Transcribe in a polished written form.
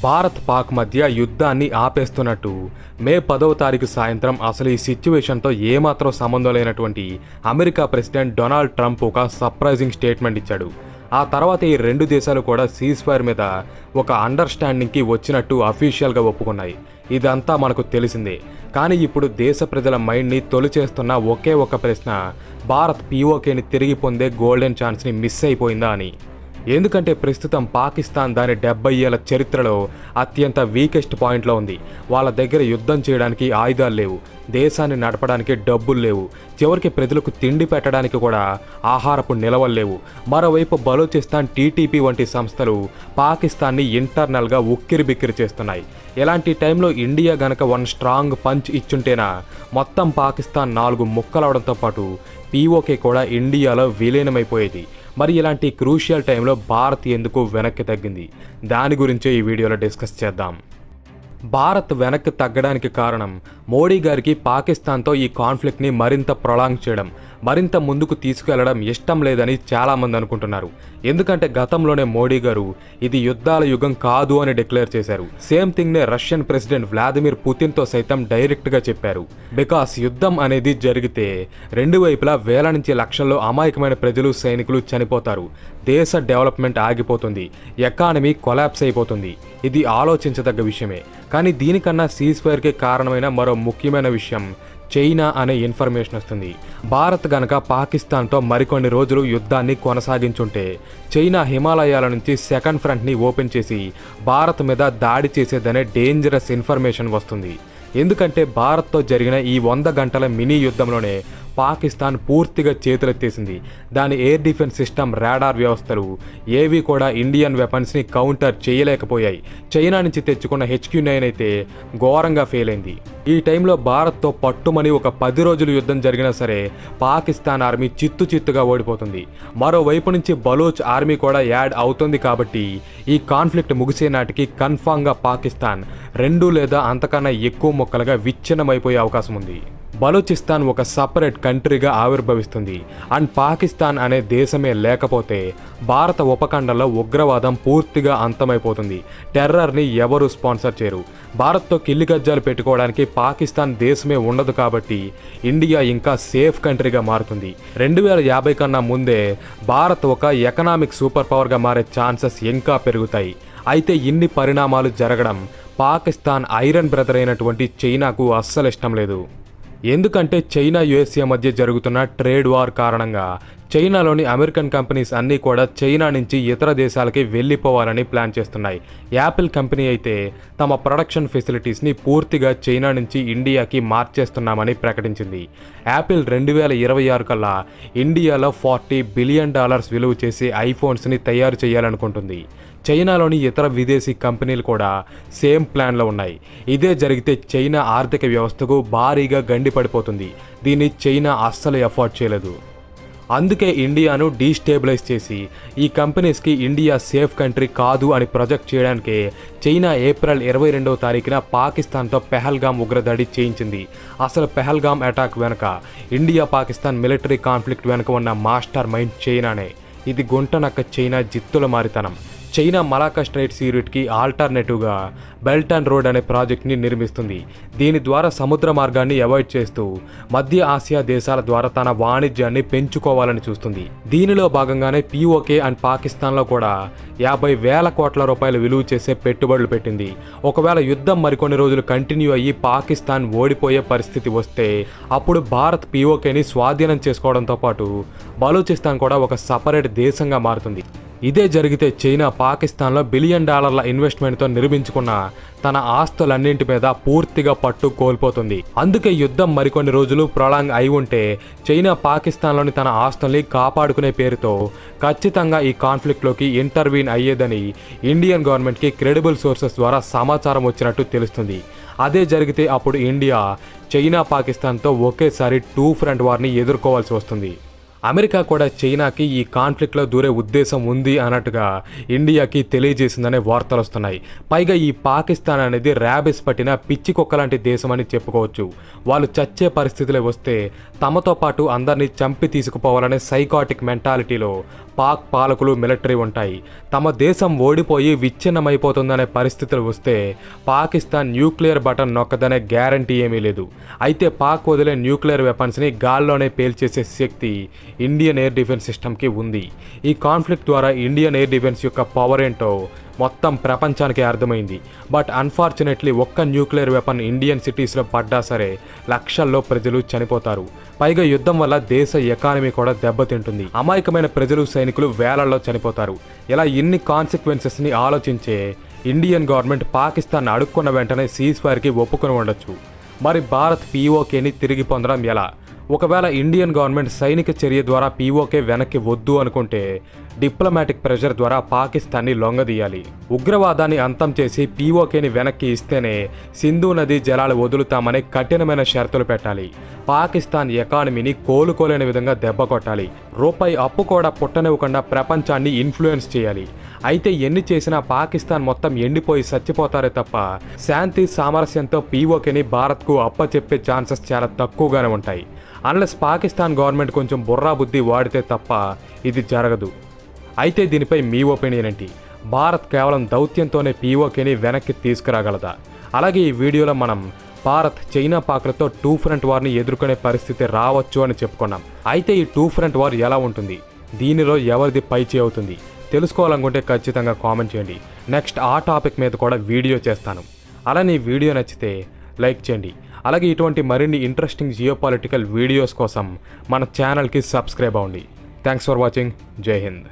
భారత్ పాక్ మధ్య యుద్ధాన్ని ఆపేస్తున్నట్టు మే 10వ తారీఖు సాయంత్రం అసలు ఈ సిచ్యువేషన్తో ఏమాత్రం సంబంధం లేనటువంటి అమెరికా ప్రెసిడెంట్ డొనాల్డ్ ట్రంప్ ఒక సర్ప్రైజింగ్ స్టేట్మెంట్ ఇచ్చాడు. ఆ తర్వాత ఈ రెండు దేశాలు కూడా సీజ్ ఫైర్ మీద ఒక అండర్స్టాండింగ్కి వచ్చినట్టు అఫీషియల్గా ఒప్పుకున్నాయి. ఇదంతా మనకు తెలిసిందే. కానీ ఇప్పుడు దేశ ప్రజల మైండ్ని తొలిచేస్తున్న ఒకే ఒక ప్రశ్న, భారత్ పీఓకేని తిరిగి పొందే గోల్డెన్ ఛాన్స్ని మిస్ అయిపోయిందా అని. ఎందుకంటే ప్రస్తుతం పాకిస్తాన్ దాని 70 ఏళ్ల చరిత్రలో అత్యంత వీకెస్ట్ పాయింట్లో ఉంది. వాళ్ళ దగ్గర యుద్ధం చేయడానికి ఆయుధాలు లేవు, దేశాన్ని నడపడానికి డబ్బులు లేవు, చివరికి ప్రజలకు తిండి పెట్టడానికి కూడా ఆహారపు నిలవలు లేవు. మరోవైపు బలూచిస్తాన్, టీటీపీ వంటి సంస్థలు పాకిస్తాన్ని ఇంటర్నల్గా ఉక్కిరిబిక్కిరి చేస్తున్నాయి. ఇలాంటి టైంలో ఇండియా గనక వన్ స్ట్రాంగ్ పంచ్ ఇచ్చుంటేనా మొత్తం పాకిస్తాన్ 4 ముక్కలవడంతో పాటు పీఓకే కూడా ఇండియాలో విలీనమైపోయేది. మరి ఇలాంటి క్రూషియల్ టైంలో భారత్ ఎందుకు వెనక్కి తగ్గింది, దాని గురించే ఈ వీడియోలో డిస్కస్ చేద్దాం. భారత్ వెనక్కి తగ్గడానికి కారణం మోడీ గారికి పాకిస్తాన్తో ఈ కాన్ఫ్లిక్ట్ని మరింత ప్రొలాంగ్ చేయడం, మరింత ముందుకు తీసుకెళ్లడం ఇష్టం లేదని చాలామంది అనుకుంటున్నారు. ఎందుకంటే గతంలోనే మోడీ గారు ఇది యుద్ధాల యుగం కాదు అని డిక్లేర్ చేశారు. సేమ్ థింగ్నే రష్యన్ ప్రెసిడెంట్ వ్లాదిమిర్ పుతిన్తో సైతం డైరెక్ట్గా చెప్పారు. బికాస్ యుద్ధం అనేది జరిగితే రెండు వైపులా వేల నుంచి లక్షల్లో అమాయకమైన ప్రజలు, సైనికులు చనిపోతారు, దేశ డెవలప్మెంట్ ఆగిపోతుంది, ఎకానమీ కొలాప్స్ అయిపోతుంది. ఇది ఆలోచించదగ్గ విషయమే. కానీ దీనికన్నా సీజ్ ఫైర్కి కారణమైన మరో ముఖ్యమైన విషయం చైనా అనే ఇన్ఫర్మేషన్ వస్తుంది. భారత్ గనక పాకిస్తాన్తో మరికొన్ని రోజులు యుద్ధాన్ని కొనసాగించుంటే చైనా హిమాలయాల నుంచి సెకండ్ ఫ్రంట్ని ఓపెన్ చేసి భారత్ మీద దాడి చేసేదనే డేంజరస్ ఇన్ఫర్మేషన్ వస్తుంది. ఎందుకంటే భారత్తో జరిగిన ఈ 100 గంటల మినీ యుద్ధంలోనే పాకిస్తాన్ పూర్తిగా చేతులెత్తేసింది. దాని ఎయిర్ డిఫెన్స్ సిస్టమ్, రాడార్ వ్యవస్థలు ఏవి కూడా ఇండియన్ వెపన్స్ని కౌంటర్ చేయలేకపోయాయి. చైనా నుంచి తెచ్చుకున్న HQ-9 అయితే ఘోరంగా ఫెయిల్ అయింది. ఈ టైంలో భారత్తో పట్టుమని ఒక 10 రోజులు యుద్ధం జరిగినా సరే పాకిస్తాన్ ఆర్మీ చిత్తుగా ఓడిపోతుంది. మరోవైపు నుంచి బలూచ్ ఆర్మీ కూడా యాడ్ అవుతుంది. కాబట్టి ఈ కాన్ఫ్లిక్ట్ ముగిసే నాటికి కన్ఫామ్గా పాకిస్తాన్ 2 లేదా అంతకన్నా ఎక్కువ ముక్కలుగా విచ్ఛిన్నమైపోయే అవకాశం ఉంది. బలూచిస్తాన్ ఒక సపరేట్ కంట్రీగా ఆవిర్భవిస్తుంది. అండ్ పాకిస్తాన్ అనే దేశమే లేకపోతే భారత ఉపఖండంలో ఉగ్రవాదం పూర్తిగా అంతమైపోతుంది. టెర్రర్ని ఎవరు స్పాన్సర్ చేయరు. భారత్తో కిల్లి గజ్జాలు పెట్టుకోవడానికి పాకిస్తాన్ దేశమే ఉండదు. కాబట్టి ఇండియా ఇంకా సేఫ్ కంట్రీగా మారుతుంది. 2050 కన్నా ముందే భారత్ ఒక ఎకనామిక్ సూపర్ పవర్గా మారే ఛాన్సెస్ ఇంకా పెరుగుతాయి. అయితే ఇన్ని పరిణామాలు జరగడం పాకిస్తాన్ ఐరన్ బ్రదర్ అయినటువంటి చైనాకు అస్సలు ఇష్టం లేదు. ఎందుకంటే చైనా USA మధ్య జరుగుతున్న ట్రేడ్ వార్ కారణంగా చైనాలోని అమెరికన్ కంపెనీస్ అన్నీ కూడా చైనా నుంచి ఇతర దేశాలకి వెళ్ళిపోవాలని ప్లాన్ చేస్తున్నాయి. యాపిల్ కంపెనీ అయితే తమ ప్రొడక్షన్ ఫెసిలిటీస్ని పూర్తిగా చైనా నుంచి ఇండియాకి మార్చేస్తున్నామని ప్రకటించింది. యాపిల్ 2026 కల్లా ఇండియాలో $40 బిలియన్ విలువ చేసే ఐఫోన్స్ని తయారు చేయాలనుకుంటుంది. చైనాలోని ఇతర విదేశీ కంపెనీలు కూడా సేమ్ ప్లాన్లో ఉన్నాయి. ఇదే జరిగితే చైనా ఆర్థిక వ్యవస్థకు భారీగా గండిపడిపోతుంది. దీన్ని చైనా అస్సలు ఎఫోర్డ్ చేయలేదు. అందుకే ఇండియాను డీస్టేబిలైజ్ చేసి ఈ కంపెనీస్కి ఇండియా సేఫ్ కంట్రీ కాదు అని ప్రొజెక్ట్ చేయడానికే చైనా ఏప్రిల్ 22వ తారీఖున పాకిస్తాన్తో పెహల్గామ్ ఉగ్రదాడి చేయించింది. అసలు పెహల్గామ్ అటాక్ వెనుక ఇండియా పాకిస్తాన్ మిలిటరీ కాన్ఫ్లిక్ట్ వెనుక ఉన్న మాస్టర్ మైండ్ చైనానే. ఇది గుంటనక్క చైనా జిత్తుల మారితనం. చైనా మలాకా స్ట్రైట్ సీ రూట్కి ఆల్టర్నేటివ్గా బెల్ట్ అండ్ రోడ్ అనే ప్రాజెక్ట్ని నిర్మిస్తుంది. దీని ద్వారా సముద్ర మార్గాన్ని అవాయిడ్ చేస్తూ మధ్య ఆసియా దేశాల ద్వారా తన వాణిజ్యాన్ని పెంచుకోవాలని చూస్తుంది. దీనిలో భాగంగానే పీఓకే అండ్ పాకిస్తాన్లో కూడా 50,000 కోట్ల రూపాయలు విలువ చేసే పెట్టుబడులు పెట్టింది. ఒకవేళ యుద్ధం మరికొన్ని రోజులు కంటిన్యూ అయ్యి పాకిస్తాన్ ఓడిపోయే పరిస్థితి వస్తే అప్పుడు భారత్ పీఓకేని స్వాధీనం చేసుకోవడంతో పాటు బలూచిస్తాన్ కూడా ఒక సపరేట్ దేశంగా మారుతుంది. ఇదే జరిగితే చైనా పాకిస్తాన్లో $1 బిలియన్ ఇన్వెస్ట్మెంట్తో నిర్మించుకున్న తన ఆస్తులన్నింటి మీద పూర్తిగా పట్టు కోల్పోతుంది. అందుకే యుద్ధం మరికొన్ని రోజులు ప్రొలాంగ్ అయి ఉంటే చైనా పాకిస్తాన్లోని తన ఆస్తుల్ని కాపాడుకునే పేరుతో ఖచ్చితంగా ఈ కాన్ఫ్లిక్ట్లోకి ఇంటర్వీన్ అయ్యేదని ఇండియన్ గవర్నమెంట్కి క్రెడిబుల్ సోర్సెస్ ద్వారా సమాచారం వచ్చినట్టు తెలుస్తుంది. అదే జరిగితే అప్పుడు ఇండియా చైనా పాకిస్తాన్తో ఒకేసారి 2 ఫ్రంట్ వార్ని ఎదుర్కోవాల్సి వస్తుంది. అమెరికా కూడా చైనాకి ఈ కాన్ఫ్లిక్ట్లో దూరే ఉద్దేశం ఉంది అన్నట్టుగా ఇండియాకి తెలియజేసిందనే వార్తలు వస్తున్నాయి. పైగా ఈ పాకిస్తాన్ అనేది ర్యాబిస్ పట్టిన పిచ్చి కుక్క లాంటి దేశం అని చెప్పుకోవచ్చు. వాళ్ళు చచ్చే పరిస్థితులే వస్తే తమతో పాటు అందరినీ చంపి తీసుకుపోవాలనే సైకాటిక్ మెంటాలిటీలో పాక్ పాలకులు మిలిటరీ ఉంటాయి. తమ దేశం ఓడిపోయి విచ్ఛిన్నమైపోతుందనే పరిస్థితులు వస్తే పాకిస్తాన్ న్యూక్లియర్ బటన్ నొక్కదనే గ్యారంటీ ఏమీ లేదు. అయితే పాక్ వదిలే న్యూక్లియర్ వెపన్స్ని గాల్లోనే పేల్చేసే శక్తి ఇండియన్ ఎయిర్ డిఫెన్స్ సిస్టమ్కి ఉంది. ఈ కాన్ఫ్లిక్ట్ ద్వారా ఇండియన్ ఎయిర్ డిఫెన్స్ యొక్క పవర్ ఏంటో మొత్తం ప్రపంచానికి అర్థమైంది. బట్ అన్ఫార్చునేట్లీ ఒక్క న్యూక్లియర్ వెపన్ ఇండియన్ సిటీస్లో పడ్డా సరే లక్షల్లో ప్రజలు చనిపోతారు. పైగా యుద్ధం వల్ల దేశ ఎకానమీ కూడా దెబ్బతింటుంది. అమాయకమైన ప్రజలు సైనికులు వేలల్లో చనిపోతారు. ఇలా ఇన్ని కాన్సిక్వెన్సెస్ని ఆలోచించే ఇండియన్ గవర్నమెంట్ పాకిస్తాన్ అడుక్కున్న వెంటనే సీజ్ ఫైర్కి ఒప్పుకొని ఉండొచ్చు. మరి భారత్ పీఓకేని తిరిగి పొందడం ఎలా? ఒకవేళ ఇండియన్ గవర్నమెంట్ సైనిక చర్య ద్వారా పీఓకే వెనక్కి వద్దు అనుకుంటే డిప్లొమాటిక్ ప్రెషర్ ద్వారా పాకిస్తాన్ని లొంగదీయాలి. ఉగ్రవాదాన్ని అంతం చేసి పీఓకేని వెనక్కి ఇస్తేనే సింధు నది జలాలు వదులుతామని కఠినమైన షరతులు పెట్టాలి. పాకిస్తాన్ ఎకానమీని కోలుకోలేని విధంగా దెబ్బ కొట్టాలి. రూపాయి అప్పు కూడా పుట్టనివ్వకుండా ప్రపంచాన్ని ఇన్ఫ్లుయెన్స్ చేయాలి. అయితే ఎన్ని చేసినా పాకిస్తాన్ మొత్తం ఎండిపోయి చచ్చిపోతారే తప్ప శాంతి సామరస్యంతో పీఓకేని భారత్కు అప్పచెప్పే ఛాన్సెస్ చాలా తక్కువగానే ఉంటాయి. అన్లెస్ పాకిస్తాన్ గవర్నమెంట్ కొంచెం బుర్రా బుద్ధి వాడితే తప్ప ఇది జరగదు. అయితే దీనిపై మీ ఒపీనియన్ ఏంటి? భారత్ కేవలం దౌత్యంతోనే పీఓకేని వెనక్కి తీసుకురాగలదా? అలాగే ఈ వీడియోలో మనం భారత్ చైనా పాక్లతో 2 ఫ్రంట్ వార్ని ఎదుర్కొనే పరిస్థితి రావచ్చు అని చెప్పుకున్నాం. అయితే ఈ 2 ఫ్రంట్ వార్ ఎలా ఉంటుంది? దీనిలో ఎవరిది పైచేయి అవుతుంది? తెలుసుకోవాలనుకుంటే ఖచ్చితంగా కామెంట్ చేయండి. నెక్స్ట్ ఆ టాపిక్ మీద కూడా వీడియో చేస్తాను. అలానే ఈ వీడియో నచ్చితే లైక్ చేయండి. అలాగే ఇటువంటి మరిన్ని ఇంట్రెస్టింగ్ జియోపాలిటికల్ వీడియోస్ కోసం మన ఛానల్కి సబ్స్క్రైబ్ అవ్వండి. Thanks for watching. జై హింద్.